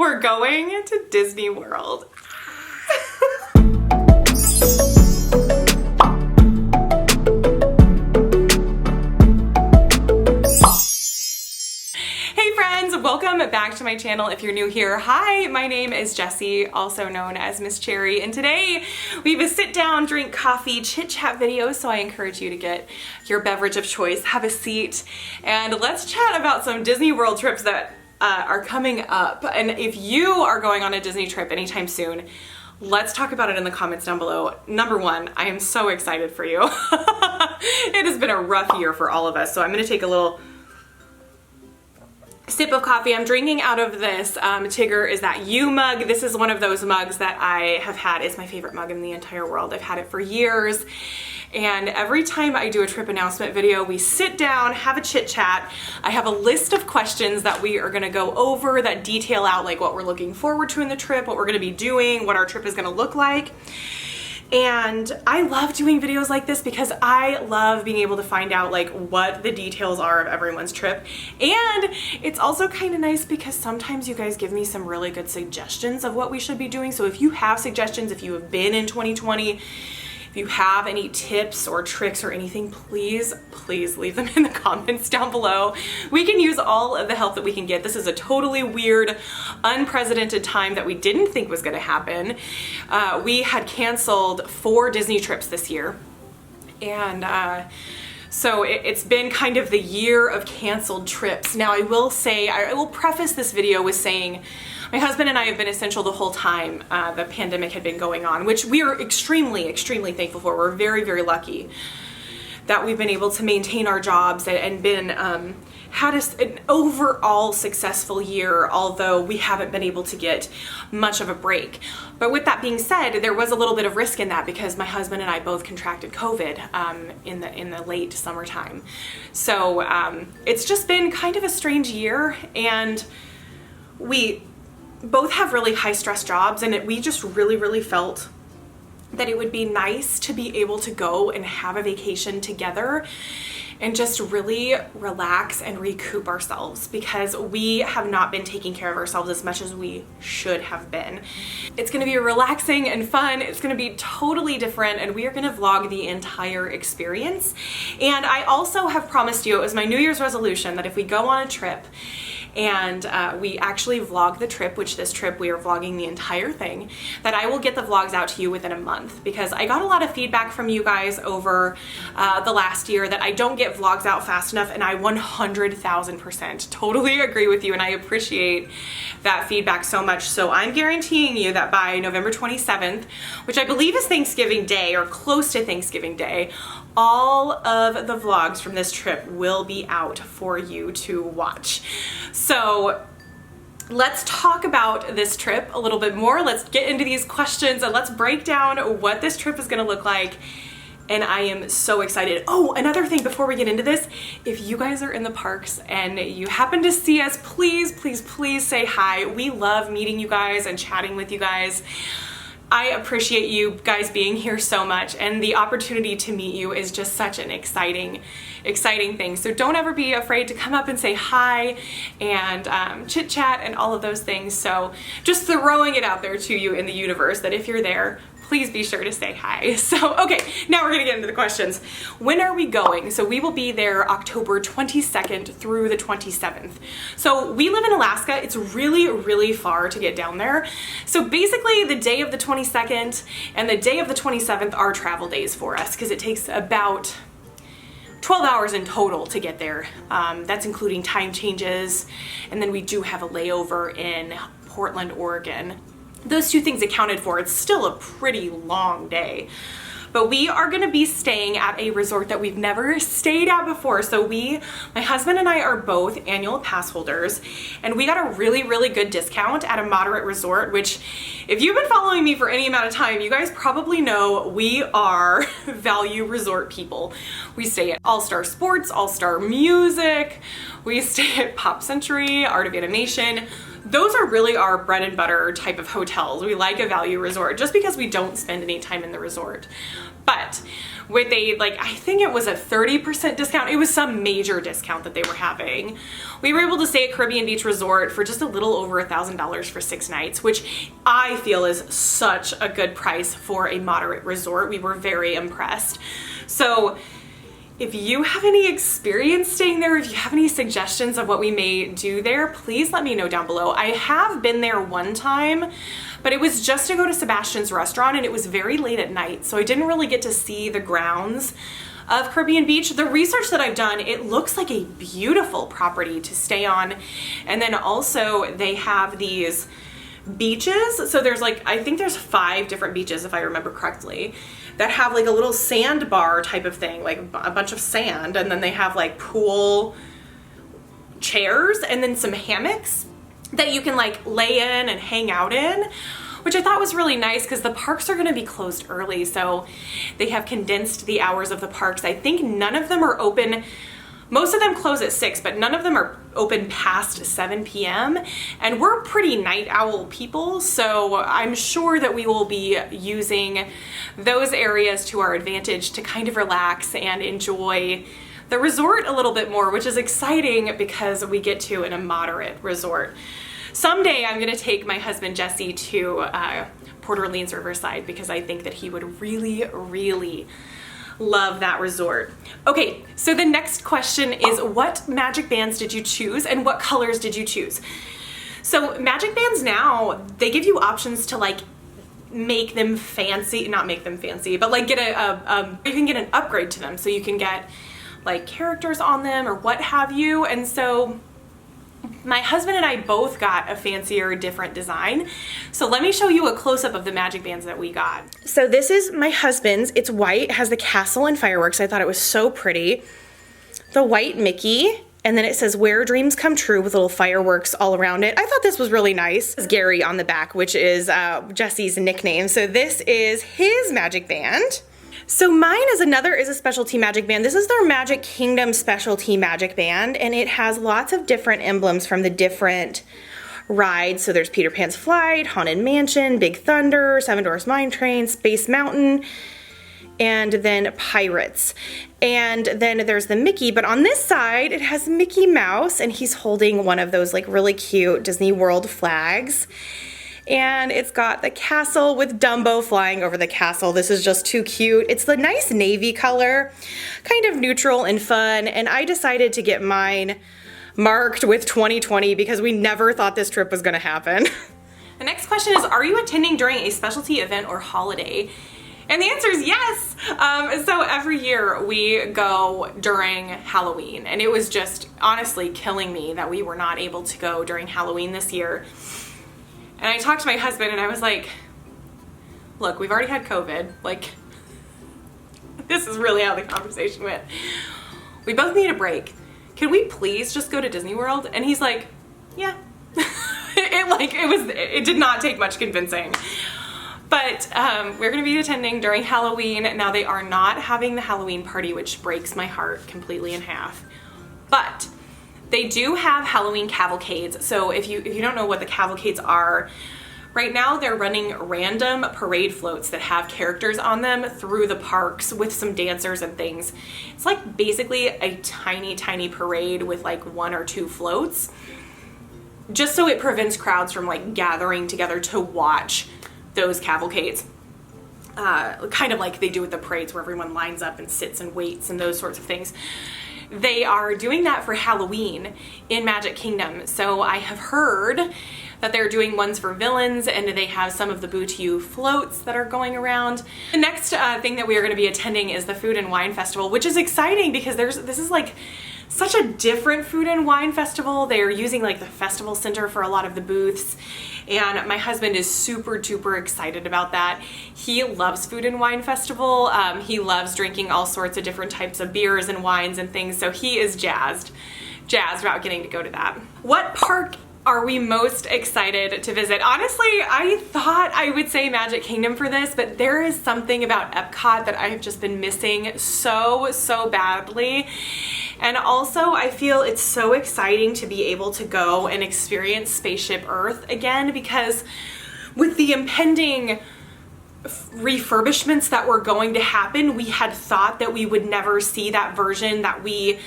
We're going to Disney World. Welcome back to my channel if you're new here. Hi, my name is Jessi, also known as Miss Cherry, and today we have a sit down, drink coffee, chit chat video, so I encourage you to get your beverage of choice, have a seat, and let's chat about some Disney World trips that are coming up. And if you are going on a Disney trip anytime soon, let's talk about it in the comments down below. Number one, I am so excited for you. It has been a rough year for all of us, so I'm gonna take a little sip of coffee. I'm drinking out of this Tigger Is That You mug. This is one of those mugs that I have had. It's my favorite mug in the entire world. I've had it for years. And every time I do a trip announcement video, we sit down, have a chit chat. I have a list of questions that we are gonna go over that detail out like what we're looking forward to in the trip, what we're gonna be doing, what our trip is gonna look like. And I love doing videos like this because I love being able to find out like what the details are of everyone's trip. And it's also kind of nice because sometimes you guys give me some really good suggestions of what we should be doing. So if you have suggestions, if you have been in 2020, if you have any tips or tricks or anything, please leave them in the comments down below. We can use all of the help that we can get. This is a totally weird, unprecedented time that we didn't think was gonna happen. We had canceled 4 Disney trips this year. And so it's been kind of the year of canceled trips. Now I will say, I will preface this video with saying, my husband and I have been essential the whole time the pandemic had been going on, which we are extremely thankful for. We're very lucky that we've been able to maintain our jobs and been had an overall successful year, although we haven't been able to get much of a break. But with that being said, there was a little bit of risk in that because my husband and I both contracted COVID in the late summertime. So it's just been kind of a strange year, and we both have really high stress jobs, and we just really felt that it would be nice to be able to go and have a vacation together and just really relax and recoup ourselves because we have not been taking care of ourselves as much as we should have been. It's gonna be relaxing and fun. It's gonna be totally different, and we are gonna vlog the entire experience. And I also have promised you, it was my New Year's resolution, that if we go on a trip and we actually vlog the trip, which this trip we are vlogging the entire thing, that I will get the vlogs out to you within a month, because I got a lot of feedback from you guys over the last year that I don't get vlogs out fast enough, and I 100,000% totally agree with you, and I appreciate that feedback so much. So I'm guaranteeing you that by November 27th, which I believe is Thanksgiving Day or close to Thanksgiving Day, all of the vlogs from this trip will be out for you to watch. So let's talk about this trip a little bit more. Let's get into these questions and let's break down what this trip is gonna look like. And I am so excited. Oh, another thing before we get into this, if you guys are in the parks and you happen to see us, please say hi. We love meeting you guys and chatting with you guys. I appreciate you guys being here so much, and the opportunity to meet you is just such an exciting thing. So don't ever be afraid to come up and say hi and chit chat and all of those things. So just throwing it out there to you in the universe that if you're there, please be sure to say hi. So, okay, now we're gonna get into the questions. When are we going? So we will be there October 22nd through the 27th. So we live in Alaska. It's really far to get down there. So basically the day of the 22nd and the day of the 27th are travel days for us because it takes about 12 hours in total to get there. That's including time changes, and then we do have a layover in Portland, Oregon. Those two things accounted for, it's still a pretty long day. But we are gonna be staying at a resort that we've never stayed at before. So my husband and I are both annual pass holders, and we got a really good discount at a moderate resort, which if you've been following me for any amount of time, you guys probably know we are value resort people. We stay at All-Star Sports, All-Star Music, we stay at Pop Century, Art of Animation. Those are really our bread and butter type of hotels. We like a value resort just because we don't spend any time in the resort. But with a, like, I think it was a 30% discount. It was some major discount that they were having. We were able to stay at Caribbean Beach Resort for just a little over $1,000 for 6 nights, which I feel is such a good price for a moderate resort. We were very impressed. So if you have any experience staying there, if you have any suggestions of what we may do there, please let me know down below. I have been there one time, but it was just to go to Sebastian's restaurant and it was very late at night, so I didn't really get to see the grounds of Caribbean Beach. The research that I've done, it looks like a beautiful property to stay on. And then also they have these beaches. So there's like, I think there's 5 different beaches if I remember correctly, that have like a little sandbar type of thing, like a bunch of sand, and then they have like pool chairs and then some hammocks that you can like lay in and hang out in, which I thought was really nice because the parks are going to be closed early, so they have condensed the hours of the parks. I think none of them are open. Most of them close at 6, but none of them are open past 7 p.m. And we're pretty night owl people, so I'm sure that we will be using those areas to our advantage to kind of relax and enjoy the resort a little bit more, which is exciting because we get to in a moderate resort. Someday I'm gonna take my husband Jessi to Port Orleans Riverside because I think that he would really, really love that resort. Okay, so the next question is, what magic bands did you choose and what colors did you choose? So magic bands now, they give you options to like make them fancy, not make them fancy, but like get you can get an upgrade to them. So you can get like characters on them or what have you. And so my husband and I both got a fancier, different design. So let me show you a close-up of the magic bands that we got. So this is my husband's. It's white, has the castle and fireworks. I thought it was so pretty. The white Mickey, and then it says where dreams come true with little fireworks all around it. I thought this was really nice. It's Gary on the back, which is Jessi's nickname. So this is his magic band. So mine is a specialty magic band. This is their Magic Kingdom specialty magic band, and it has lots of different emblems from the different rides. So there's Peter Pan's Flight, Haunted Mansion, Big Thunder, Seven Dwarfs Mine Train, Space Mountain, and then Pirates. And then there's the Mickey, but on this side it has Mickey Mouse, and he's holding one of those like really cute Disney World flags. And it's got the castle with Dumbo flying over the castle. This is just too cute. It's the nice navy color, kind of neutral and fun. And I decided to get mine marked with 2020 because we never thought this trip was gonna happen. The next question is, are you attending during a specialty event or holiday? And the answer is yes. So every year we go during Halloween, and it was just honestly killing me that we were not able to go during Halloween this year. And I talked to my husband and I was like, look, we've already had COVID. Like, this is really how the conversation went. We both need a break. Can we please just go to Disney World? And he's like, yeah. It did not take much convincing. But we're gonna be attending during Halloween. Now they are not having the Halloween party, which breaks my heart completely in half. But they do have Halloween cavalcades. So if you don't know what the cavalcades are, right now they're running random parade floats that have characters on them through the parks with some dancers and things. It's like basically a tiny, tiny parade with like 1 or 2 floats, just so it prevents crowds from like gathering together to watch those cavalcades. Kind of like they do with the parades where everyone lines up and sits and waits and those sorts of things. They are doing that for Halloween in Magic Kingdom. So I have heard that they're doing ones for villains, and they have some of the Boo to You floats that are going around. The next thing that we are going to be attending is the Food and Wine Festival, which is exciting because this is like such a different food and wine festival. They're using like the festival center for a lot of the booths, and my husband is super duper excited about that. He loves Food and Wine Festival. He loves drinking all sorts of different types of beers and wines and things, so he is jazzed about getting to go to that. What park are we most excited to visit? Honestly, I thought I would say Magic Kingdom for this, but there is something about Epcot that I have just been missing so badly. And also I feel it's so exciting to be able to go and experience Spaceship Earth again, because with the impending refurbishments that were going to happen. We had thought that we would never see that version that we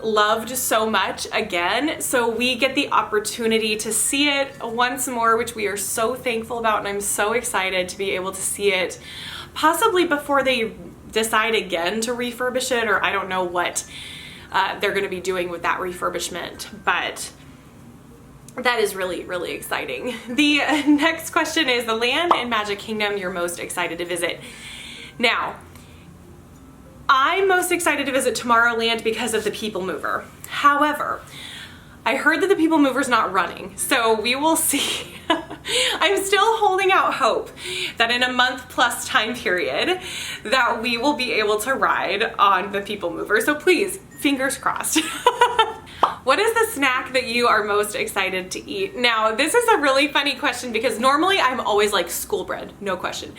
loved so much again. So we get the opportunity to see it once more, which we are so thankful about, and I'm so excited to be able to see it possibly before they decide again to refurbish it, or I don't know what they're going to be doing with that refurbishment, but that is really, really exciting. The next question is the land in Magic Kingdom you're most excited to visit. Now, I'm most excited to visit Tomorrowland because of the People Mover. However, I heard that the People Mover's not running, so we will see. I'm still holding out hope that in a month plus time period that we will be able to ride on the People Mover. So please, fingers crossed. What is the snack that you are most excited to eat? Now, this is a really funny question because normally I'm always like school bread, no question.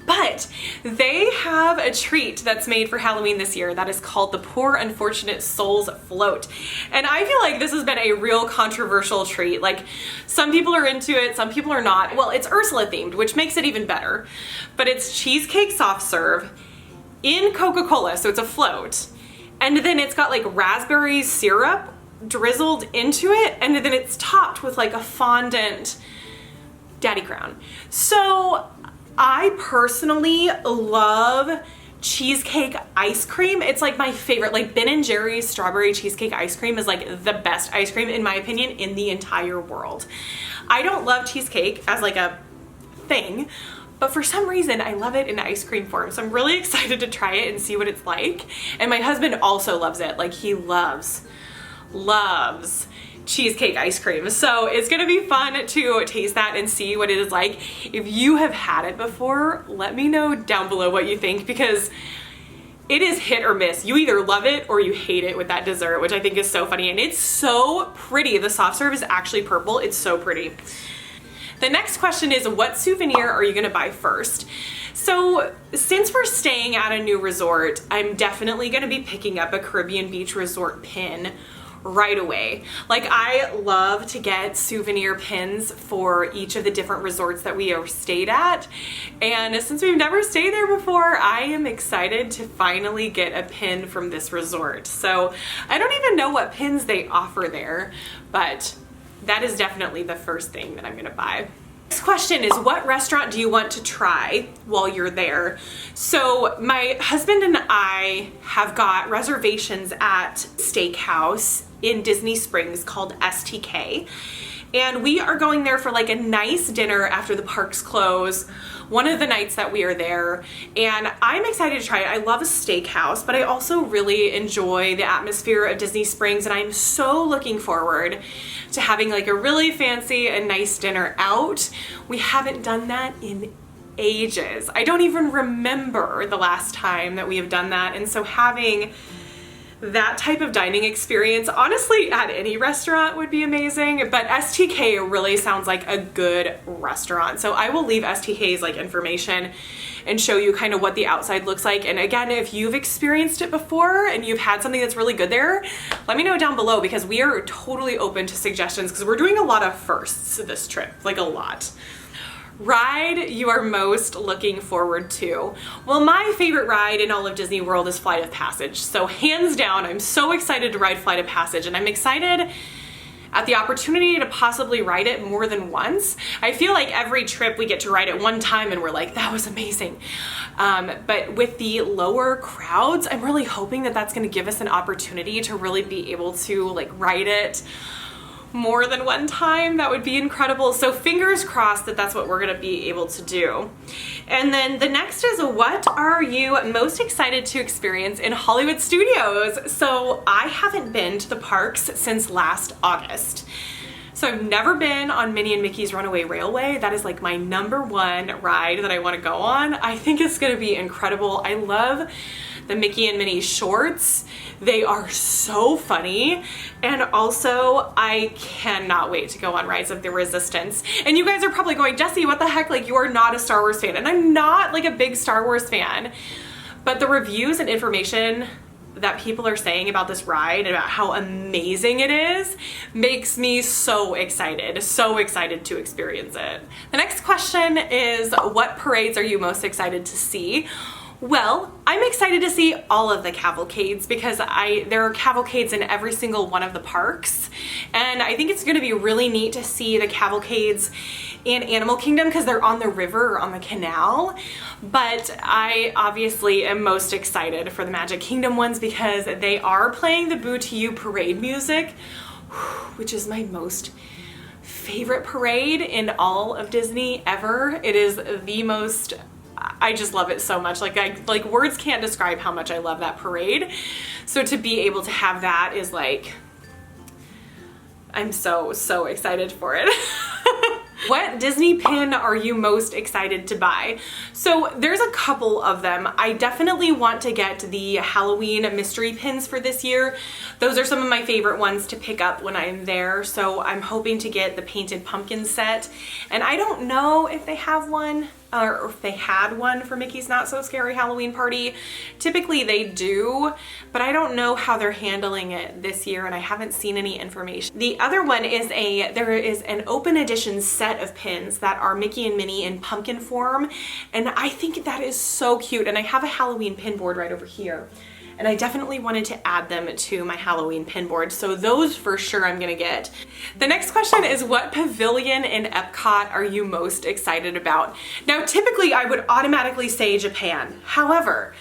But they have a treat that's made for Halloween this year that is called the Poor Unfortunate Souls Float. And I feel like this has been a real controversial treat. Like, some people are into it, some people are not. Well, it's Ursula themed, which makes it even better. But it's cheesecake soft serve in Coca-Cola, so it's a float. And then it's got like raspberry syrup drizzled into it, and then it's topped with like a fondant daddy crown. So I personally love cheesecake ice cream. It's like my favorite. Like Ben & Jerry's strawberry cheesecake ice cream is like the best ice cream in my opinion in the entire world. I don't love cheesecake as like a thing, but for some reason I love it in ice cream form. So I'm really excited to try it and see what it's like. And my husband also loves it. Like, he loves cheesecake ice cream. So it's gonna be fun to taste that and see what it is like. If you have had it before, let me know down below what you think, because it is hit or miss. You either love it or you hate it with that dessert, which I think is so funny. And it's so pretty. The soft serve is actually purple. It's so pretty. The next question is, what souvenir are you gonna buy first? So since we're staying at a new resort, I'm definitely gonna be picking up a Caribbean Beach Resort pin right away. Like, I love to get souvenir pins for each of the different resorts that we have stayed at. And since we've never stayed there before, I am excited to finally get a pin from this resort. So I don't even know what pins they offer there, but that is definitely the first thing that I'm gonna buy. Next question is, what restaurant do you want to try while you're there? So my husband and I have got reservations at Steakhouse in Disney Springs called STK. And we are going there for like a nice dinner after the parks close, one of the nights that we are there. And I'm excited to try it. I love a steakhouse, but I also really enjoy the atmosphere of Disney Springs. And I'm so looking forward to having like a really fancy and nice dinner out. We haven't done that in ages. I don't even remember the last time that we have done that. And so having that type of dining experience, honestly, at any restaurant would be amazing, but STK really sounds like a good restaurant. So I will leave STK's like information and show you kind of what the outside looks like. And again, if you've experienced it before and you've had something that's really good there, let me know down below, because we are totally open to suggestions, because we're doing a lot of firsts this trip, like a lot. Ride you are most looking forward to? Well, my favorite ride in all of Disney World is Flight of Passage. So hands down, I'm so excited to ride Flight of Passage, and I'm excited at the opportunity to possibly ride it more than once. I feel like every trip we get to ride it one time and we're like, that was amazing. But with the lower crowds, I'm really hoping that that's gonna give us an opportunity to really be able to like ride it more than one time. That would be incredible. So fingers crossed that that's what we're gonna be able to do. And then the next is, what are you most excited to experience in Hollywood Studios? So I haven't been to the parks since last August. So I've never been on Minnie and Mickey's Runaway Railway. That is like my #1 ride that I wanna go on. I think it's gonna be incredible. I love the Mickey and Minnie shorts. They are so funny. And also, I cannot wait to go on Rise of the Resistance. And you guys are probably going, Jessi, what the heck? Like, you are not a Star Wars fan. And I'm not like a big Star Wars fan. But the reviews and information that people are saying about this ride and about how amazing it is makes me so excited to experience it. The next question is, what parades are you most excited to see? Well, I'm excited to see all of the cavalcades because there are cavalcades in every single one of the parks, and I think it's going to be really neat to see the cavalcades in Animal Kingdom because they're on the river or on the canal. But I obviously am most excited for the Magic Kingdom ones because they are playing the Boo to You parade music, which is my most favorite parade in all of Disney ever. It is the most, I just love it so much. Like words can't describe how much I love that parade. So to be able to have that is like, I'm so excited for it. What Disney pin are you most excited to buy? So there's a couple of them. I definitely want to get the Halloween mystery pins for this year. Those are some of my favorite ones to pick up when I'm there. So I'm hoping to get the painted pumpkin set. And I don't know if they have one or if they had one for Mickey's Not So Scary Halloween Party. Typically they do, but I don't know how they're handling it this year and I haven't seen any information. The other one is there is an open edition set of pins that are Mickey and Minnie in pumpkin form, and I think that is so cute. And I have a Halloween pin board right over here, and I definitely wanted to add them to my Halloween pin board, so those for sure I'm gonna get. The next question is, what pavilion in Epcot are you most excited about? Now typically I would automatically say Japan. However,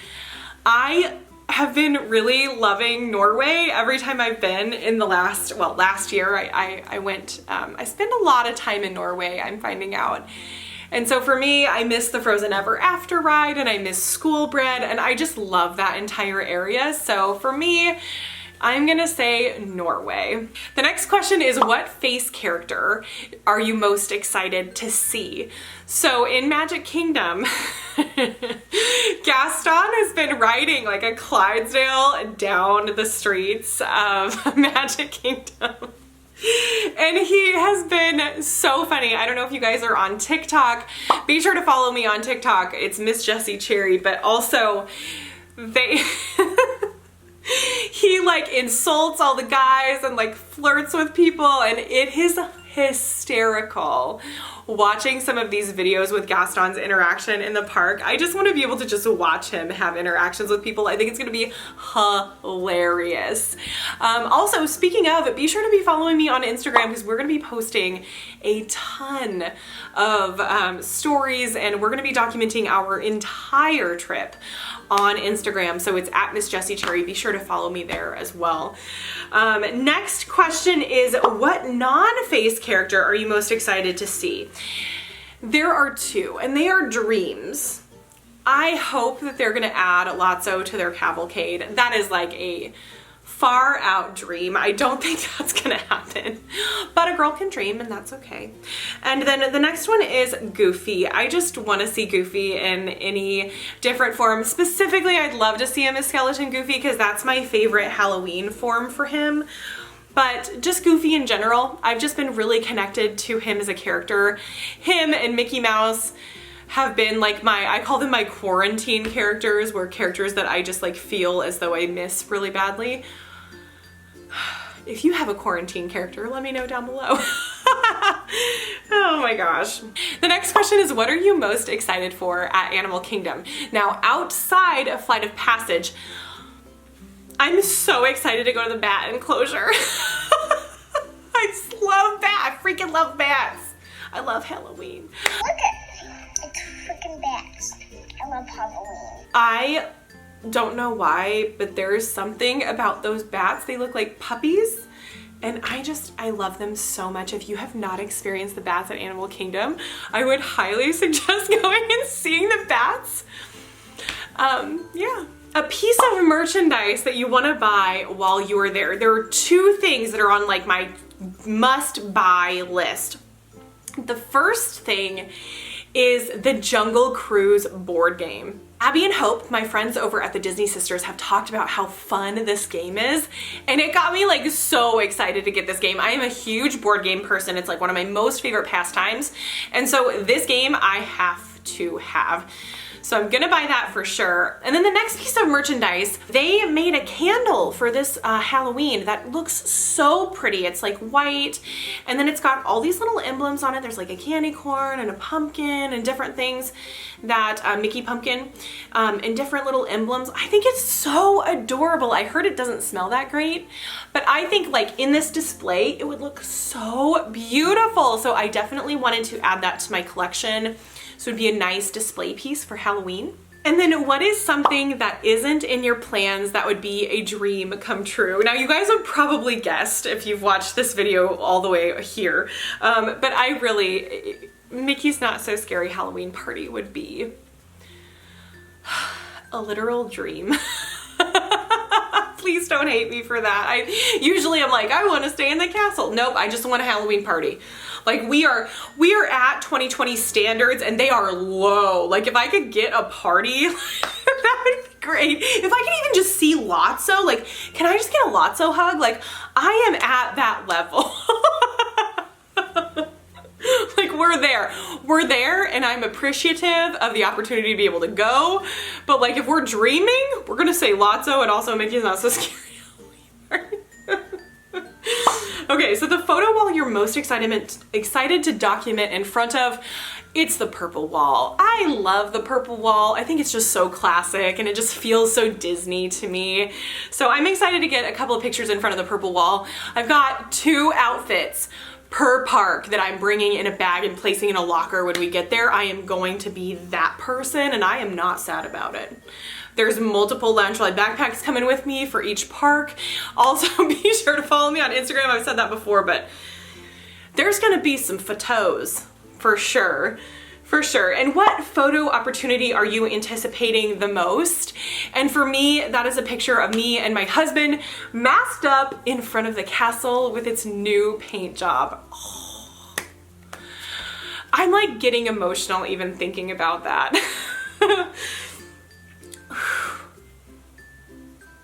I have been really loving Norway every time I've been in the last year. I went, I spent a lot of time in Norway, I'm finding out. And so for me, I miss the Frozen Ever After ride and I miss School Bread, and I just love that entire area. So for me, I'm gonna say Norway. The next question is, what face character are you most excited to see? So in Magic Kingdom, Gaston has been riding like a Clydesdale down the streets of Magic Kingdom. And he has been so funny. I don't know if you guys are on TikTok. Be sure to follow me on TikTok. It's Miss Jessi Cherry, but also he like insults all the guys and like flirts with people, and it is hysterical watching some of these videos with Gaston's interaction in the park. I just want to be able to just watch him have interactions with people. I think it's going to be hilarious. Also, speaking of, be sure to be following me on Instagram because we're going to be posting a ton of stories, and we're going to be documenting our entire trip on Instagram. So it's at Miss Jessi Cherry. Be sure to follow me there as well. Next question is, what non-face character are you most excited to see? There are two, and they are dreams. I hope that they're gonna add Lotso to their cavalcade. That is like a far out dream. I don't think that's gonna happen, but a girl can dream and that's okay. And then the next one is Goofy. I just want to see Goofy in any different form. Specifically, I'd love to see him as Skeleton Goofy because that's my favorite Halloween form for him. But just Goofy in general, I've just been really connected to him as a character. Him and Mickey Mouse have been like I call them my quarantine characters, where characters that I just like feel as though I miss really badly. If you have a quarantine character, let me know down below. Oh my gosh. The next question is, what are you most excited for at Animal Kingdom? Now, outside of Flight of Passage, I'm so excited to go to the bat enclosure. I just love bats. I freaking love bats. I love Halloween. Look at it's freaking bats. I love Halloween. I don't know why, but there's something about those bats. They look like puppies, and I love them so much. If you have not experienced the bats at Animal Kingdom, I would highly suggest going and seeing the bats. Yeah. A piece of merchandise that you want to buy while you are there. There are two things that are on like my must-buy list. The first thing is the Jungle Cruise board game. Abby and Hope, my friends over at the Disney Sisters, have talked about how fun this game is, and it got me like so excited to get this game. I am a huge board game person. It's like one of my most favorite pastimes, and so this game I have to have. So I'm gonna buy that for sure. And then the next piece of merchandise, they made a candle for this Halloween that looks so pretty. It's like white, and then it's got all these little emblems on it. There's like a candy corn and a pumpkin and different things that, Mickey pumpkin, and different little emblems. I think it's so adorable. I heard it doesn't smell that great, but I think like in this display, it would look so beautiful. So I definitely wanted to add that to my collection. So it'd be a nice display piece for Halloween. And then what is something that isn't in your plans that would be a dream come true? Now you guys have probably guessed if you've watched this video all the way here, but I really, Mickey's Not So Scary Halloween Party would be a literal dream. Please don't hate me for that. Usually I'm like, I want to stay in the castle. Nope, I just want a Halloween party. Like we are at 2020 standards and they are low. Like if I could get a party, that would be great. If I could even just see Lotso, like, can I just get a Lotso hug? Like I am at that level. Like we're there and I'm appreciative of the opportunity to be able to go. But like if we're dreaming, we're gonna say Lotso and also Mickey's Not So Scary Halloween Party. Okay, so the photo wall you're most excited to document in front of, it's the purple wall. I love the purple wall. I think it's just so classic and it just feels so Disney to me. So I'm excited to get a couple of pictures in front of the purple wall. I've got 2 outfits per park that I'm bringing in a bag and placing in a locker when we get there. I am going to be that person and I am not sad about it. There's multiple Loungefly backpacks coming with me for each park. Also be sure to follow me on Instagram. I've said that before, but there's gonna be some photos for sure. For sure. And what photo opportunity are you anticipating the most? And for me, that is a picture of me and my husband masked up in front of the castle with its new paint job. Oh. I'm like getting emotional even thinking about that.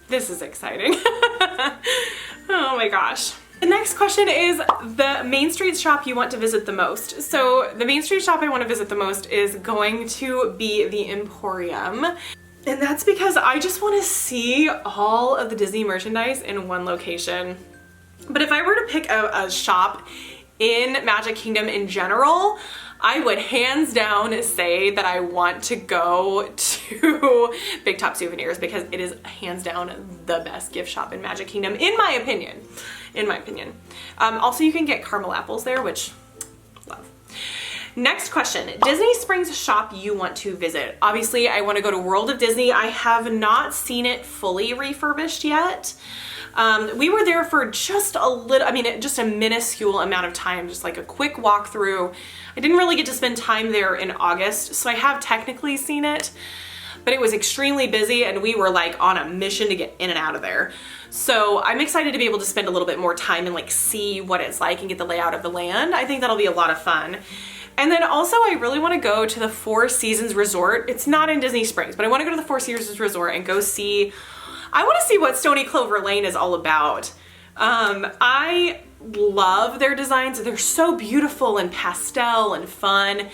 This is exciting. Oh my gosh. The next question is the Main Street shop you want to visit the most. So the Main Street shop I want to visit the most is going to be the Emporium. And that's because I just want to see all of the Disney merchandise in one location. But if I were to pick a shop in Magic Kingdom in general, I would hands down say that I want to go to Big Top Souvenirs because it is hands down the best gift shop in Magic Kingdom, in my opinion. Also, you can get caramel apples there, which love. Next question, Disney Springs shop you want to visit. Obviously, I want to go to World of Disney. I have not seen it fully refurbished yet. We were there for just a little, just a minuscule amount of time, just like a quick walkthrough. I didn't really get to spend time there in August, so I have technically seen it, but it was extremely busy and we were like on a mission to get in and out of there. So I'm excited to be able to spend a little bit more time and like see what it's like and get the layout of the land. I think that'll be a lot of fun. And then also I really want to go to the Four Seasons Resort. It's not in Disney Springs, but I want to go to the Four Seasons Resort and go see, I want to see what Stony Clover Lane is all about. I love their designs. They're so beautiful and pastel and fun.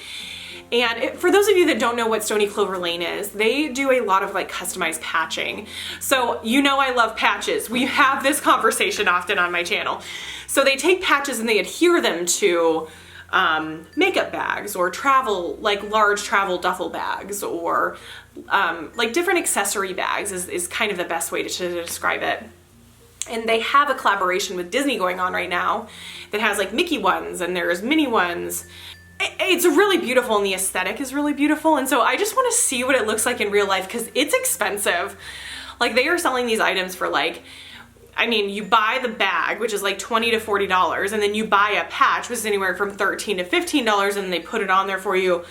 And for those of you that don't know what Stony Clover Lane is, they do a lot of like customized patching. So you know I love patches. We have this conversation often on my channel. So they take patches and they adhere them to makeup bags or travel, like large travel duffel bags, or like different accessory bags is kind of the best way to describe it. And they have a collaboration with Disney going on right now that has like Mickey ones and there's Minnie ones. It's really beautiful and the aesthetic is really beautiful. And so I just want to see what it looks like in real life because it's expensive. Like they are selling these items for like, you buy the bag, which is like $20 to $40, and then you buy a patch, which is anywhere from $13 to $15, and they put it on there for you.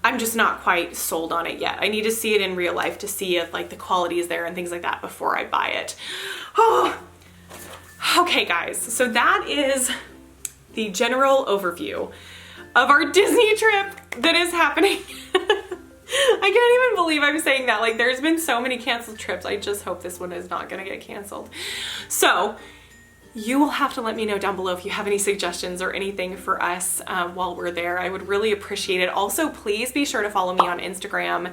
I'm just not quite sold on it yet. I need to see it in real life to see if like the quality is there and things like that before I buy it. Oh, okay guys, so that is the general overview of our Disney trip that is happening. I can't even believe I'm saying that. Like there's been so many canceled trips. I just hope this one is not gonna get canceled. So You will have to let me know down below if you have any suggestions or anything for us while we're there. I would really appreciate it. Also, please be sure to follow me on Instagram.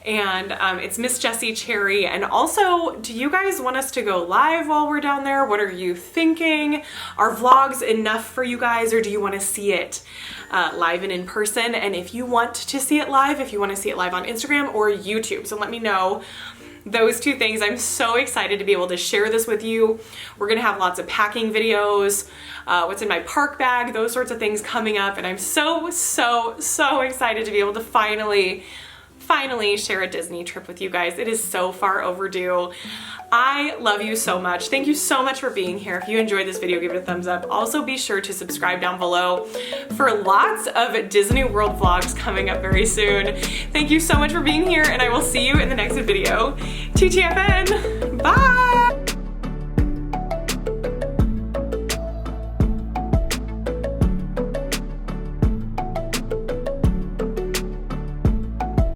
And it's Miss Jessi Cherry. And also, do you guys want us to go live while we're down there? What are you thinking? Are vlogs enough for you guys, or do you want to see it live and in person? And if you want to see it live, if you want to see it live on Instagram or YouTube, so let me know those two things. I'm so excited to be able to share this with you. We're gonna have lots of packing videos, what's in my park bag, those sorts of things coming up, and I'm so excited to be able to finally share a Disney trip with you guys. It is so far overdue. I love you so much. Thank you so much for being here. If you enjoyed this video, give it a thumbs up. Also, be sure to subscribe down below for lots of Disney World vlogs coming up very soon. Thank you so much for being here, and I will see you in the next video. TTFN, bye!